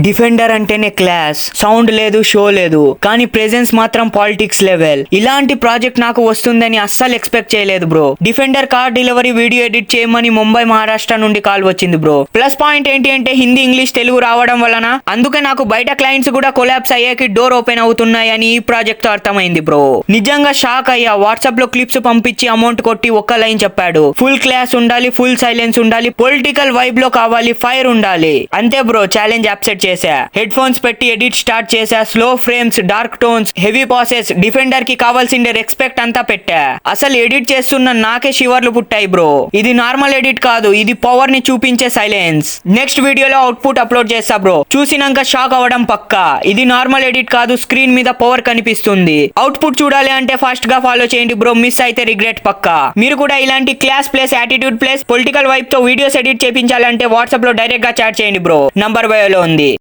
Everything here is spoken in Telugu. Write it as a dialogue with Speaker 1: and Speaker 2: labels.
Speaker 1: డిఫెండర్ అంటేనే క్లాస్, సౌండ్ లేదు, షో లేదు, కానీ ప్రెజెన్స్ మాత్రం పాలిటిక్స్ లెవెల్. ఇలాంటి ప్రాజెక్ట్ నాకు వస్తుందని అస్సలు ఎక్స్పెక్ట్ చేయలేదు bro. Defender car delivery video edit చేయమని ముంబై మహారాష్ట్ర నుండి కాల్ వచ్చింది బ్రో. ప్లస్ పాయింట్ ఏంటి అంటే హిందీ ఇంగ్లీష్ తెలుగు రావడం వలన అందుకే నాకు బయట క్లయింట్స్ కూడా కొలాబ్స్ అయ్యాకి డోర్ ఓపెన్ అవుతున్నాయి అని ఈ ప్రాజెక్ట్ తో అర్థమైంది బ్రో. నిజంగా షాక్ అయ్యా. వాట్సాప్ లో క్లిప్స్ పంపించి అమౌంట్ కొట్టి ఒక్క లైన్ చెప్పాడు. ఫుల్ క్లాస్ ఉండాలి, ఫుల్ సైలెన్స్ ఉండాలి, పొలిటికల్ వైబ్ లో కావాలి, ఫైర్ ఉండాలి. అంతే బ్రో, ఛాలెంజ్ యాక్సెప్ట్ చేసా. హెడ్ ఫోన్స్ పెట్టి ఎడిట్ స్టార్ట్ చేసా. Slow frames, dark tones, heavy passes, defender కి కావాల్సిండే రెస్పెక్ట్ అంతా పెట్టా. అసలు ఎడిట్ చేస్తున్న నాకే షివర్లు పుట్టాయి బ్రో. ఇది నార్మల్ ఎడిట్ కాదు, ఇది పవర్ ని చూపించే సైలెన్స్. నెక్స్ట్ వీడియోలో అవుట్పుట్ అప్లోడ్ చేస్తా బ్రో. చూసినాక షాక్ అవ్వడం పక్కా. ఇది నార్మల్ ఎడిట్ కాదు, స్క్రీన్ మీద పవర్ కనిపిస్తుంది. అవుట్పుట్ చూడాలి అంటే ఫాస్ట్ గా ఫాలో చేయండి బ్రో. మిస్ అయితే రిగ్రెట్ పక్కా. మీరు కూడా ఇలాంటి class plus attitude plus political vibe తో వీడియోస్ ఎడిట్ చేయించాలంటే వాట్సాప్ లో డైరెక్ట్ గా చాట్ చేయండి బ్రో. నంబర్ బయోలో ఉంది.